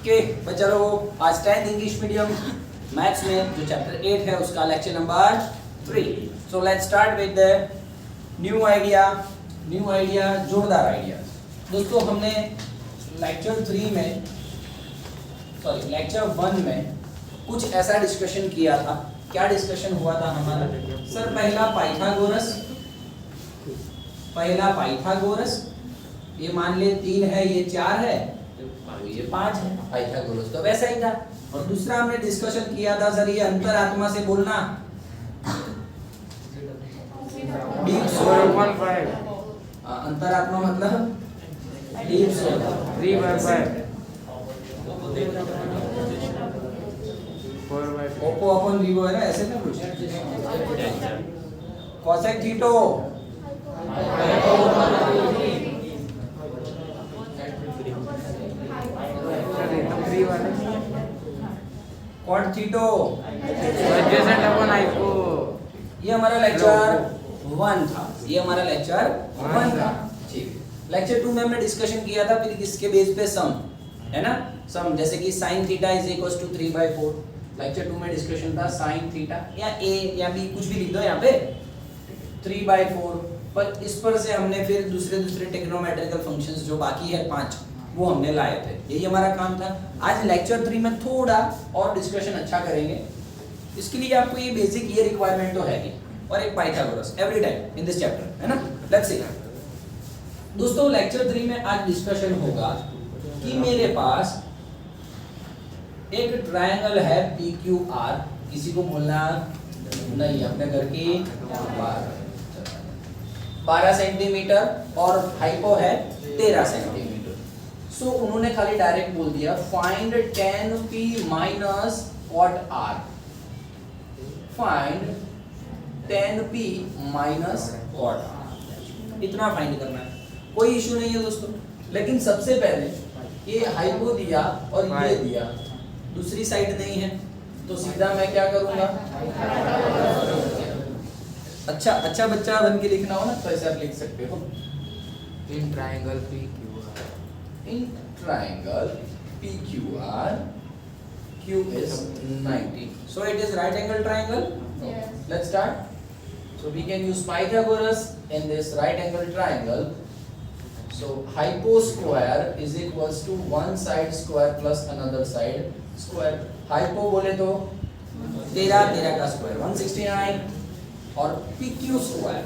Okay बच्चा लोग, आज 10th इंग्लिश मीडियम मैथ्स में जो चैप्टर 8 है उसका lecture number 3। So let's start with the new idea जोरदार आइडिया। दोस्तों हमने लेक्चर 1 में कुछ ऐसा डिस्कशन किया था। क्या डिस्कशन हुआ था हमारा? सर पहला पाइथागोरस, ये मान ले 3 है, ये 4 है, तो ये 5 है। पाइथागोरस तो वैसा ही था। और दूसरा हमने डिस्कशन किया था सर, ये अंतरात्मा से बोलना, डीप सोल। अंतरात्मा मतलब deep soul 3/5 Oppo upon Vivo है ना, ऐसे ना कुछ। Cosec theta cot theta. Adjacent upon hypo. ये हमारा लेक्चर 1 था। ठीक। लेक्चर 2 में हमने डिस्कशन किया था फिर किसके बेस पे? सम, है ना। सम जैसे कि sin theta is equal to 3/4। Lecture 2 में डिस्कशन था sin थीटा या a या b कुछ भी लिख दो यहाँ पे 3/4 पर। इस पर से हमने फिर दूसरे टेक्नोमेट्रिकल फंक्शंस जो बाकी है 5 वो हमने लाए थे। यही हमारा काम था। आज लेक्चर 3 में थोड़ा और डिस्कशन अच्छा करेंगे। इसके लिए आपको ये बेसिक ये रिक्वायरमेंट तो है ही, और एक Pythagoras every time in this chapter, है ना। लेट्स सी दोस्तों, लेक्चर 3 में आज डिस्कशन होगा कि मेरे पास एक ट्रायंगल है PQR। किसी को बोलना नहीं, अपने घर की 12 सेंटीमीटर और हाइपो है 13 सेंटीमीटर। सो उन्होंने खाली डायरेक्ट बोल दिया find tan P minus cot R। Find tan P minus cot R, इतना फाइंड करना है, कोई इशू नहीं है दोस्तों। लेकिन सबसे पहले ये हाइपो दिया और ये दिया, दूसरी साइड नहीं है, तो सीधा मैं क्या करूंगा? अच्छा बच्चा बन के लिखना हो ना तो ऐसे आप लिख सकते हो। In triangle PQR, Q is 90. So it is right angle triangle? Yes. Let's start. So we can use Pythagoras in this right angle triangle. So hypo square is equals to one side square plus another side square. Hypo बोले तो 13 का square 169 और PQ square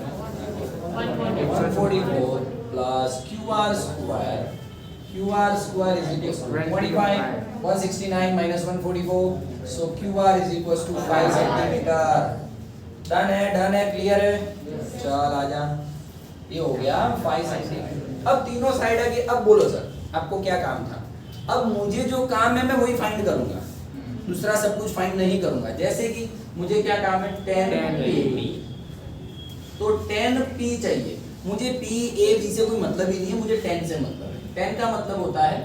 144 plus QR square is equals to 25. 169 minus 144, so QR is equals to 5 centimetre. Done है, clear है? चल आजा, ये हो गया 5 सेंटीमीटर। अब तीनों साइड है कि अब बोलो सर आपको क्या काम था? अब मुझे जो काम है मैं वही फाइंड करूंगा, दूसरा सब कुछ फाइंड नहीं करूंगा। जैसे कि मुझे क्या काम है? tan P। तो tan P चाहिए मुझे। P A B से कोई मतलब ही नहीं है, मुझे tan से मतलब है। tan का मतलब होता है,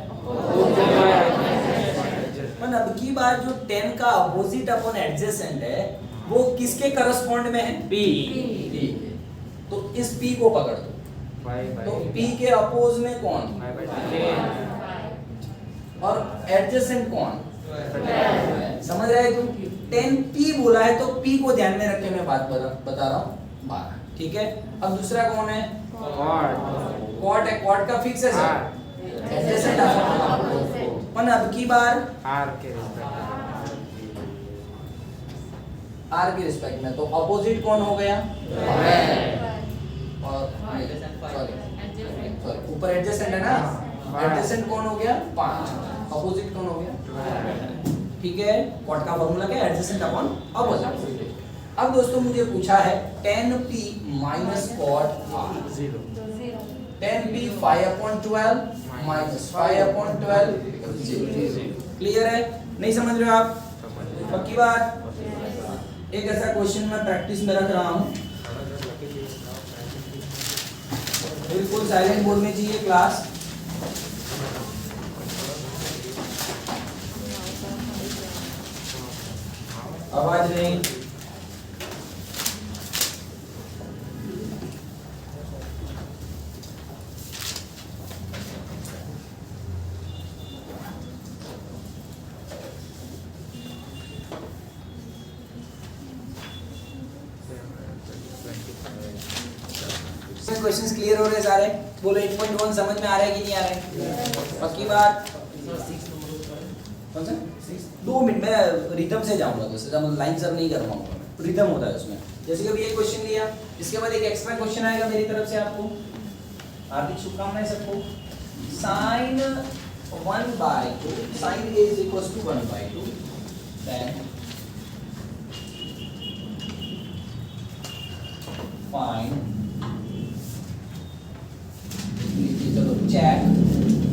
पर अब की बार जो tan का अपोजिट अपन एडजेसेंट है वो किसके करस्पॉन्ड में है? P। तो इस P को पकड़ दो, तो P के अपोज में कौन और एडजेसेंट कौन? समझ रहे हो? tan P बोला है तो P को ध्यान में रख के मैं बात बता रहा हूँ 12, ठीक है। अब दूसरा कौन है? cot है। cot का फिक्स है सर, एडजेसेंट अपन अब की बार R के रिस्पेक्ट में, तो अपोजिट कौन हो गया? और सॉरी ऊपर एडजेसेंट है ना, एडजेसेंट कौन हो गया? 5, अपोजिट कौन हो गया? ठीक है, cot का फॉर्मूला क्या है? Adjacent upon opposite. अब दोस्तों मुझे पूछा है tan P minus cot R। 0 tan P 5/12 minus 5/12 0। Clear है? नहीं समझ रहे हो आप? पक्की बात। एक ऐसा क्वेश्चन मैं प्रैक्टिस में रख रहा हूँ, बिल्कुल साइलेंट बोलनी चाहिए क्लास। आवाज नहीं। इसमें क्वेश्चंस क्लियर हो रहे हैं सारे? बोलो 8.1 समझ में आ रहा है कि नहीं आ रहा है? पक्की बात? कौन सा? 2 मिनट में रिदम से जाऊंगा, तो सीधा मतलब लाइन सर नहीं करवाऊंगा, रिदम होता है उसमें। जैसे कि अभी ये क्वेश्चन लिया, इसके बाद एक एक्स्ट्रा क्वेश्चन आएगा मेरी तरफ से आपको। हार्दिक शुभकामनाएं सबको। sin 1/2 sin a is equals to 1/2 then find चलो check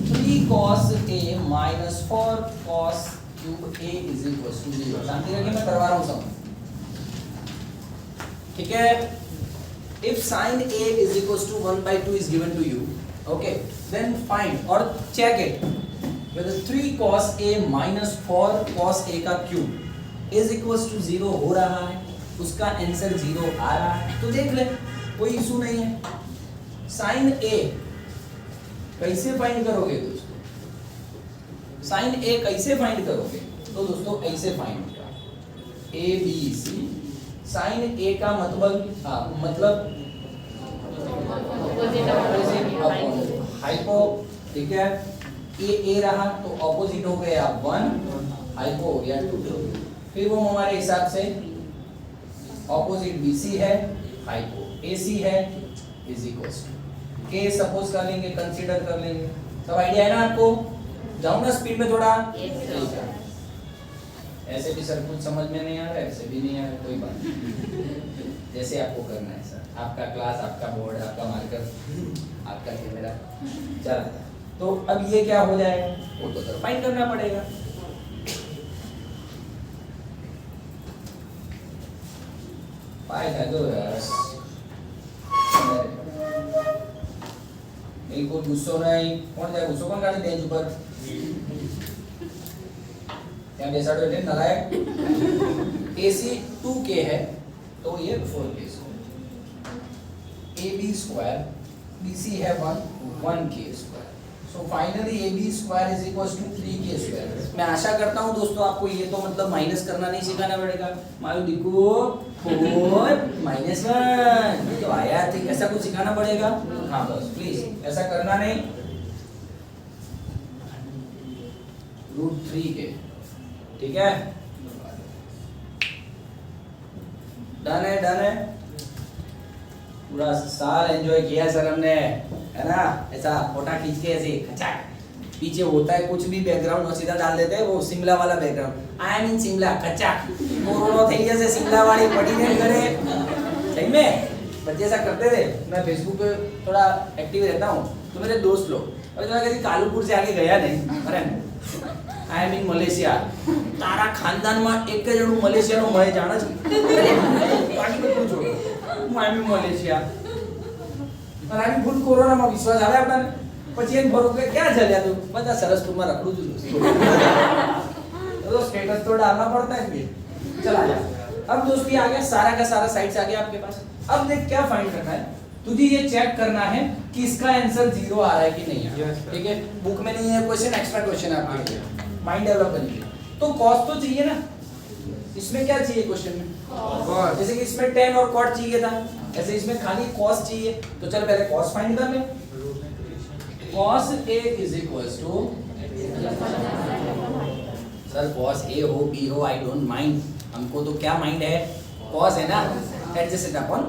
3 cos a minus 4 cos cube a is equals to 0। शांति रखिए, मैं करवा रहा हूँ सब, ठीक है? If sin a is equals to 1/2 is given to you, okay, then find or check it whether 3 cos a minus 4 cos a का cube is equals to 0 हो रहा है, उसका आंसर 0 आ रहा है तो देख ले, कोई इशू नहीं है। sin a कैसे फाइंड करोगे दोस्तों? sin a कैसे फाइंड करोगे? तो दोस्तों ऐसे फाइंड होगा, a b c sin a का मतलब हाइपो, ठीक है? ए रहा तो ऑपोजिट हो गया 1, हाइपो हो गया 2। फिर वो हमारे हिसाब से ऑपोजिट बीसी है, हाइपो एसी है, इज इक्वल्स टू के सपोज कर लेंगे, कंसीडर कर लेंगे। सब आइडिया है ना आपको? जाऊं ना स्पीड में थोड़ा? ऐसे भी सर कुछ समझ में नहीं आ रहा है, ऐसे भी नहीं आ रहा है, कोई बात नहीं, जैसे आपको करना है सर। आपका क्लास, आपका बोर्ड, आपका मार्कर, आपका कैमरा चल। तो अब ये क्या हो जाएगा वो तो सर फाइंड करना पड़ेगा। बिल्कुल गुस्सो नहीं, कौन जाए गुस्सो कौन काटे बेंच ऊपर? क्या बेसाड़ो है नलायक? AC 2k है तो ये 4k AB स्क्वायर BC है 1k square, so finally AB square is equals to 3k square. मैं आशा करता हूँ दोस्तों आपको ये तो मतलब माइनस करना नहीं सिखाना पड़ेगा। मालूम देखो 4 -1 तो आया, ठीक? ऐसा कुछ सिखाना पड़ेगा। हाँ बस प्लीज ऐसा करना नहीं। √3k, ठीक है? डन है, डन है। पूरा साल एंजॉय किया सर हमने, है ना? ऐसा फोटा खींच के ऐसे खचाक, पीछे होता है कुछ भी बैकग्राउंड वो सीधा डाल देते हैं, वो शिमला वाला background. I am in Shimla खचाक, कोरोना થઈ जैसे शिमला वाली पड़ी नहीं करे सही में। बच्चे ऐसा करते थे। मैं फेसबुक पे थोड़ा एक्टिव रहता हूँ, तो मेरे दोस्त लोग और जरा कभी कालूपुर से आगे गया नहीं, अरे आई एम इन मलेशिया, तारा खानदान में एक जणू मलेशिया नो मैं जाना बाकी બધું છોડો, હું આઈ એમ મલેશિયા અને આવી ફૂલ કોરોના માં વિશ્વાસ આવે આપણને? પછી એમ ભરો કે ક્યાં ચાલ્યા તું? બધા સરસપુર માં રખડું છું, तो स्टेटस तो डालना पड़ता है फिर। चला जा। अब दोस्ती आ गया, सारा का सारा साइड्स आ गया आपके पास। अब देख क्या फाइंड करना है तुझे, ये चेक करना है कि इसका आंसर 0 आ रहा है कि नहीं आ रहा है। ठीक है, बुक में नहीं है क्वेश्चन, एक्स्ट्रा क्वेश्चन है आपके लिए, माइंड डेवलप करिए। तो कॉस तो चाहिए ना, इसमें क्या चाहिए क्वेश्चन में? कॉस। जैसे कि इसमें tan और cot चाहिए था, ऐसे इसमें खाली cos चाहिए। तो चल पहले cos फाइंड कर ले। cos A is equals to, sir cos A हो B हो आई डोंट माइंड, हमको तो क्या माइंड है? cos है ना, एडजस्टेड अपॉन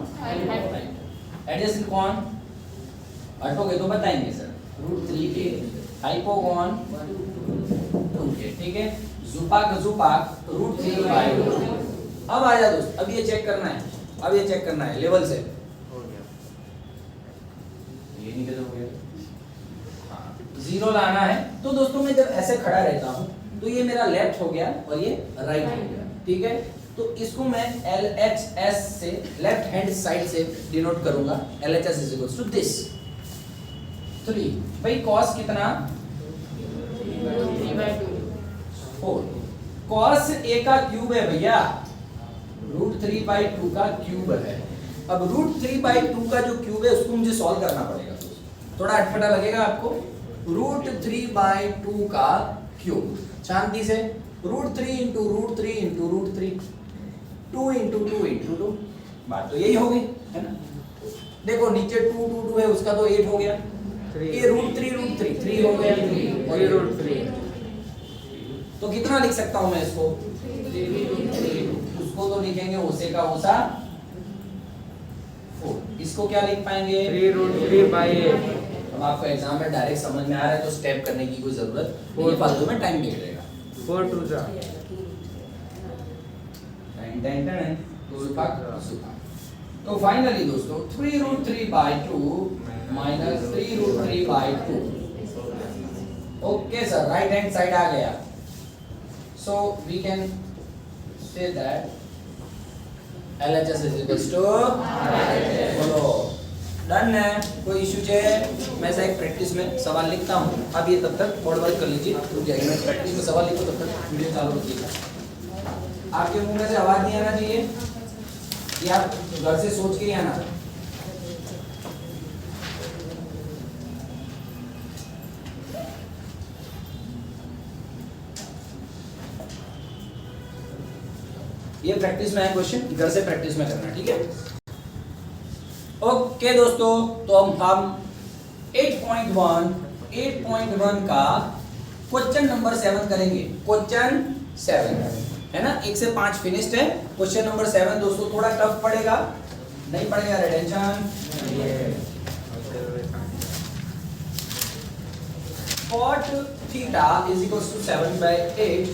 एडजस्टेड कौन हटोगे तो बताएंगे सर, √3k हाइपोकॉन 2k, ठीक है? जुपाक √3/2। अब आ जा दोस्त, अब ये चेक करना है, अब ये चेक करना है लेवल से। हो गया, ये नहीं कहते हो गया, हाँ 0 लाना है। तो दोस्तों मैं जब ऐसे खड़ा रहता हूँ तो ये मेरा लेफ्ट हो गया और ये राइट हो गया, ठीक है? तो इसको मैं LHS से लेफ्ट हैंड साइड से डिनोट करूंगा। LHS is equals to this 3। भाई cos कितना? 4। cos A का क्यूब है भैया, √3/2 का क्यूब है। अब √3/2 का जो क्यूब है उसको मुझे सॉल्व करना पड़ेगा, थोड़ा अटपटा लगेगा आपको। √3/2 का क्यूब, शांति से, √3 × √3 × √3, 2 × 2 × 2, बात तो यही होगी, है ना? देखो नीचे 2 2 2 है, उसका तो 8 हो गया, ये √3 3 हो गया, 3 तो कितना लिख सकता हूं मैं इसको? उसको तो लिखेंगे ओसे का ओसा 4। इसको क्या लिख पाएंगे? 3√3/8। अब आपको एग्जाम में डायरेक्ट समझ में आ रहा है तो स्टेप करने की कोई जरूरत नहीं, फालतू में टाइम बिगड़ेगा। 4 2 जा। तो फाइनली दोस्तों 3√3/2 minus 3√3/2। Okay sir, right hand side आ गया। So we can say that LHS is equals to बोलो डन है। कोई इशू है? मैं एक प्रैक्टिस में सवाल लिखता हूँ, अब ये तब तक बोर्ड वर्क कर लीजिए, रुक जाइए, मैं प्रैक्टिस में सवाल लिखूँ, तब तक वीडियो चालू रखिएगा। आपके मुंह में से आवाज नहीं आना चाहिए, या आप घर से सोच के ही आना। ये प्रैक्टिस में है क्वेश्चन, घर से प्रैक्टिस में करना, ठीक है? ओके दोस्तों, तो हम 8.1 का क्वेश्चन नंबर 7 करेंगे। क्वेश्चन 7 है ना, 1 से 5 फिनिश्ड है। क्वेश्चन नंबर 7 दोस्तों थोड़ा टफ पड़ेगा, नहीं पड़ेगा tension. cot theta is equals to 7/8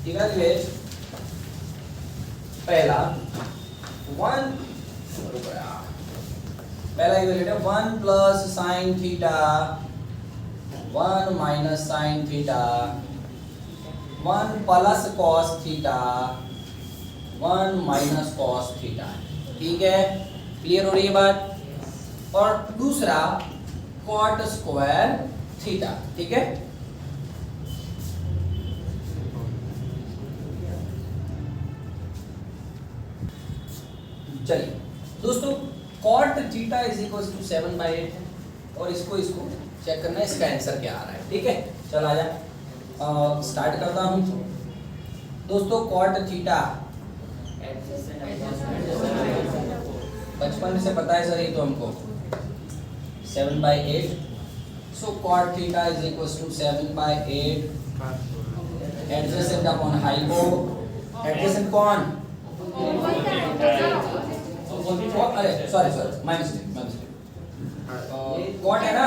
evaluate पहला इवेलुएट है 1 plus sine theta 1 minus sine theta 1 plus cos theta 1 minus cos theta. ठीक है, क्लियर हो रही है बात? और दूसरा कॉट स्क्वायर थीटा। ठीक है, चलिए दोस्तों, cot theta is equal to 7/8 है, और इसको चेक करना है इसका आंसर क्या आ रहा है। ठीक है, चल आजा, स्टार्ट करता हूं दोस्तों। कॉट थीटा बचपन से पता है सर, ये तो हमको 7/8। So cot theta is equal to 7/8 adjacent upon hypo. Adjacent कौन? अरे सॉरी माय मिस्टेक कॉट है ना।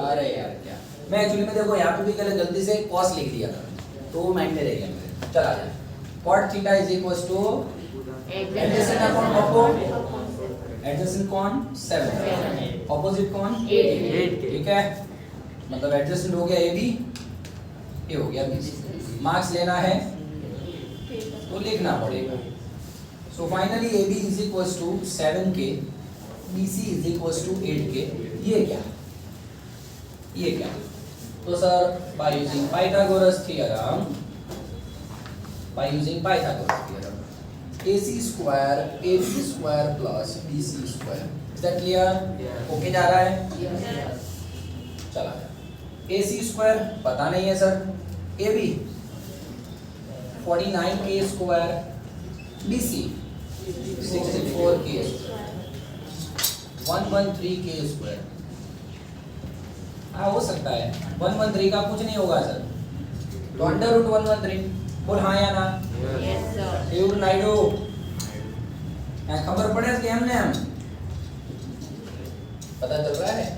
अरे यार क्या, मैं एक्चुअली में देखो यहाँ पे भी गलती से कॉस लिख दिया था, तो वो माइंड में रह गया मेरे। चला जाए, cot theta is equal to adjacent upon oppo. Adjacent कौन? 7, ऑपोजिट कौन? 8। ठीक है, मतलब एडजेसेंट हो गया AB, ये हो गया BC। मार्क्स लेना है तो लिखना पड़ेगा। So finally AB is equal to 7K, BC is equal to 8K। ये क्या? तो sir by using Pythagoras theorem, AC square AB square plus BC square. Is that clear? Okay जा रहा है? चला जाए, AC स्क्वायर पता नहीं है sir, AB 49K square, BC 64K, 113K square. हाँ हो सकता है, 113 का कुछ नहीं होगा सर, तो √113 बोल हाँ या ना? नाइडो खबर पड़े कि हमने पता चल रहा है।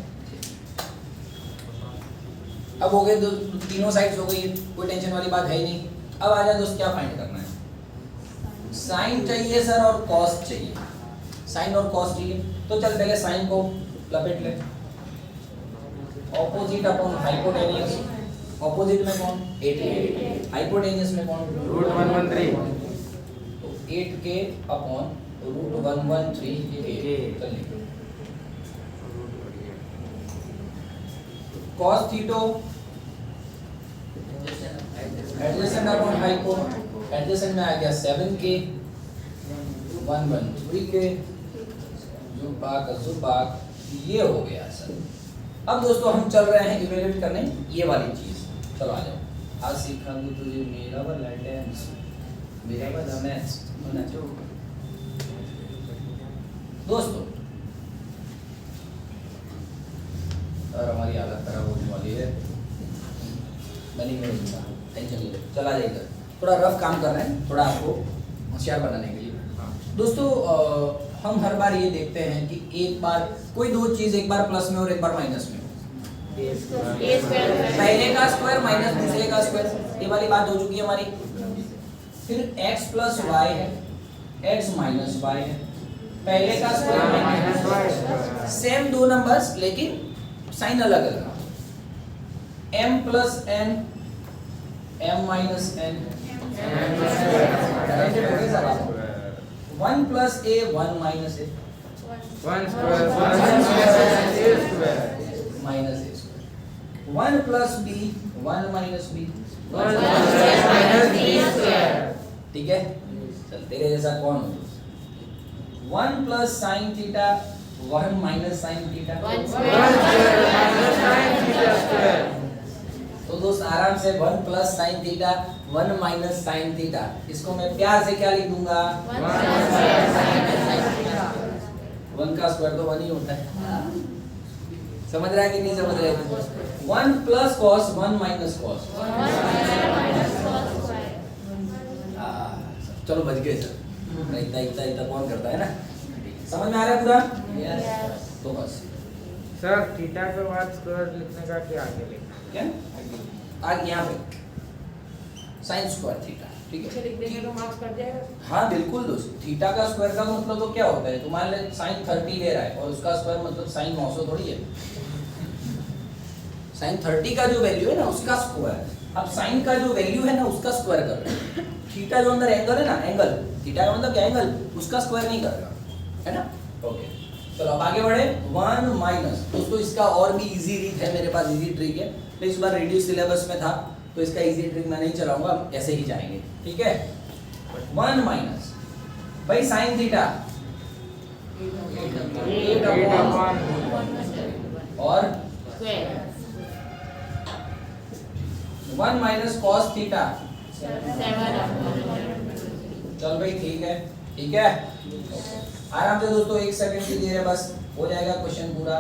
अब हो गए तीनों साइड्स हो गई, कोई टेंशन वाली बात है ही नहीं। अब आजा दोस्त, क्या फाइंड करना है? साइन चाहिए सर और कॉस चाहिए। साइन और कॉस चाहिए, तो चल पहले साइन को लपेट ले। ऑपोजिट अपॉन हाइपोटेनियस, ऑपोजिट में कौन? 8, हाइपोटेनियस में कौन? √113। तो 8K अपॉन √113K। चल लिखो cos theta adjacent upon hypo, adjacent में आ गया 7K 113K जुबाक, ये हो गया सर। अब दोस्तों हम चल रहे हैं इवेल्युएट करने ये वाली चीज। चलो आ जाओ, आज सीखा तुझे मेरा वाला टेंस। मेरा बता मैं होना चाहिए दोस्तों। और हमारी हालत खराब होने वाली है, मैं नहीं मिलूंगा, टेंशन नहीं ले, चला जाएगा। थोड़ा रफ काम कर रहे हैं, थोड़ा आपको होशियार बनाने के लिए। दोस्तों हम हर बार ये देखते हैं कि एक बार कोई दो चीज एक बार प्लस में और एक बार माइनस में हो। पहले का स्क्वायर माइनस दूसरे का स्क्वायर, ये वाली बात हो चुकी है हमारी। फिर x प्लस वाई है, x माइनस वाई है, पहले का स्क्वायर माइनस वाई, सेम दो नंबर्स लेकिन साइन अलग अलग। m plus n, m minus n, 1 plus a 1 minus a 1 square 1 square minus a square, 1 plus b 1 minus b 1 minus b square. ठीक है, चल तेरे जैसा कौन हो। 1 plus sine theta 1 minus sine theta 1 square minus sin theta square. तो दोस्त आराम से 1 plus sine theta 1 minus sine theta, इसको मैं प्यार से क्या लिख दूंगा 1 का स्क्वायर तो 1 ही होता है। समझ रहा है कि नहीं समझ रहे हैं? 1 प्लस कॉस 1 माइनस कॉस। चलो बच गए सर, इतना इतना इतना कौन करता है ना। समझ में आ रहा है पूरा? तो बस सर थीटा के बाद स्क्वायर लिखने का क्या आगे लिखना? क्या आगे यहाँ पे साइन स्क्वायर थीटा, ठीक है, लिख देंगे तो मार्क्स कट जाएगा। हाँ बिल्कुल दोस्त। थीटा का स्क्वायर का मतलब तो क्या होता है, तुम्हारे लिए साइन 30 ले रहा है और उसका स्क्वायर मतलब साइन 900 थोड़ी है। साइन 30 का जो वैल्यू है ना उसका स्क्वायर, अब साइन का जो वैल्यू है ना उसका स्क्वायर कर रहे हैं। थीटा जो अंदर एंगल है ना, एंगल थीटा का मतलब क्या एंगल, उसका स्क्वायर नहीं कर रहा है ना। ओके चलो अब आगे बढ़े। 1 माइनस, दोस्तों इसका और भी इजी रीत है मेरे पास, इजी ट्रिक है, तो इस बार रेडियो सिलेबस में था तो इसका इजी ट्रिक मैं नहीं चलाऊंगा, ऐसे ही जाएंगे, ठीक है। 1 माइनस भाई साइन थीटा 8 अपॉन और 1 माइनस कॉस थीटा। चल भाई ठीक है, ठीक है। आराम से दोस्तों 1 सेकंड की देर है बस, हो जाएगा क्वेश्चन पूरा।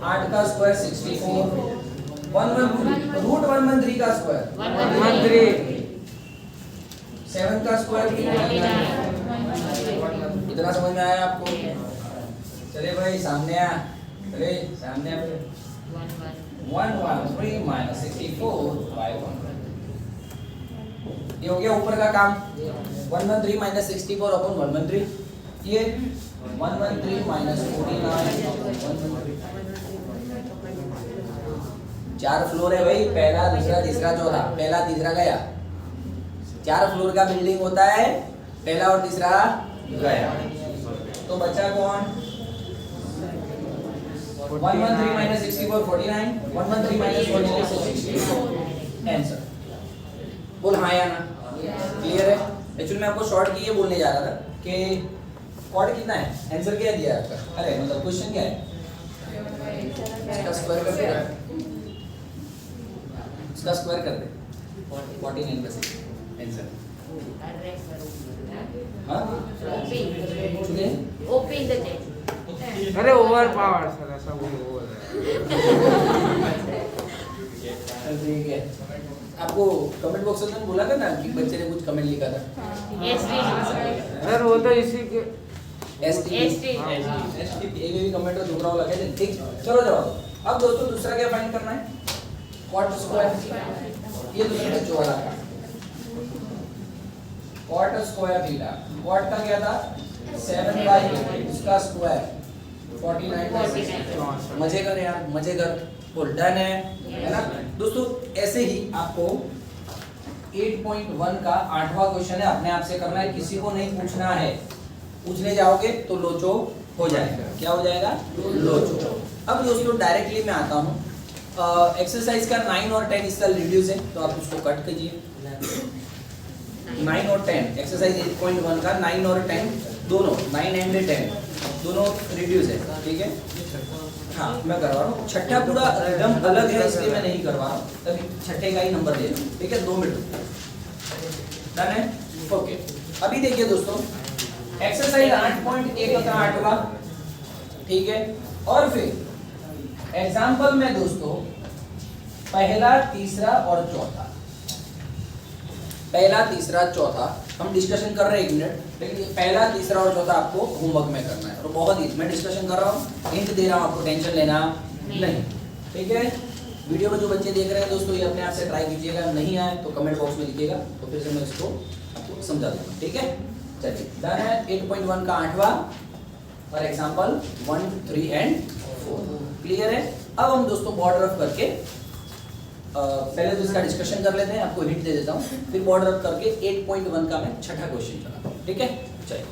8 का स्क्वायर 64, 1 रूट 113 का स्क्वायर 113, 7 का स्क्वायर। इतना समझ में आया आपको? चले भाई सामने आ, चले सामने आ। 113 माइनस 64 बाय 1। ये हो गया ऊपर का काम। 113 माइनस 64 अपॉन 113, ये 113 माइनस 49। 4 फ्लोर है भाई, पहला दूसरा तीसरा चौथा, पहला तीसरा गया। 4 फ्लोर का बिल्डिंग होता है, पहला और तीसरा गया, तो बचा कौन? 113 माइनस 64 49, 113 माइनस 49 64। आंसर बोल हाँ या ना, क्लियर है? एक्चुअली मैं आपको शॉर्ट की ये बोलने जा रहा था कि कॉर्ड कितना है, आंसर क्या दिया है आपका, अरे मतलब क्वेश्चन क्या है, इसका स्क्वायर कर दे, इसका स्क्वायर कर दे 49 बस आंसर। हाँ चुके हैं? अरे ओवर पावर सर, ऐसा वो हो रहा है। ठीक है, आपको कमेंट बॉक्स में बोला था ना कि बच्चे ने कुछ कमेंट लिखा था। सर वो तो इसी के एसटी एक भी कमेंट और दूसरा वाला कहते हैं, ठीक। चलो जवाब। अब दोस्तों दूसरा क्या फाइंड करना है, कॉट स्क्वायर। ये दूसरा बच्चों वाला था, कॉट स्क्वायर थीटा। कॉट का क्या था 7/8, उसका स्क्वायर 49/6। मजे कर यार, मजे कर, बोल डन है ना दोस्तों। ऐसे ही आपको 8.1 का 8वां क्वेश्चन है, अपने आप से करना है, किसी को नहीं पूछना है। पूछने जाओगे तो लोचो हो जाएगा। क्या हो जाएगा? लोचो। अब दोस्तों डायरेक्टली मैं आता हूँ, एक्सरसाइज का 9 और 10 इसका रिड्यूस है, तो आप उसको कट कीजिए। 9 और 10 एक्सरसाइज 8.1 का 9 और 10 दोनों, 9 एंड 10 दोनों रिड्यूस है, ठीक है। हाँ मैं करवा रहा हूँ, छठा पूरा एकदम अलग है इसलिए मैं नहीं करवा रहा हूँ, तभी छठे का ही नंबर दे रहा हूँ, ठीक है। 2 मिनट डन है, ओके। अभी देखिए दोस्तों, एक्सरसाइज 8.1 का 8वां, ठीक है। और फिर एग्जाम्पल में दोस्तों पहला, तीसरा और चौथा, पहला, तीसरा, चौथा हम डिस्कशन कर रहे हैं 1 मिनट, लेकिन ये पहला, तीसरा और चौथा आपको होमवर्क में करना है। और बहुत ही मैं डिस्कशन कर रहा हूँ, हिंट दे रहा हूँ, आपको टेंशन लेना नहीं, ठीक है। वीडियो में जो बच्चे देख रहे हैं दोस्तों, ये अपने आप से ट्राई कीजिएगा, नहीं आए तो कमेंट बॉक्स में लिखिएगा, तो फिर से मैं इसको आपको समझा दूंगा, ठीक है। चलिए डन है 8.1 का 8वां और एग्जाम्पल 1, 3 एंड 4 क्लियर है। अब हम दोस्तों बॉर्डर अप करके पहले तो इसका डिस्कशन कर लेते हैं, आपको हिंट दे देता हूँ, फिर बॉर्डर अप करके 8.1 का मैं छठा क्वेश्चन चलाता हूँ, ठीक है। चलिए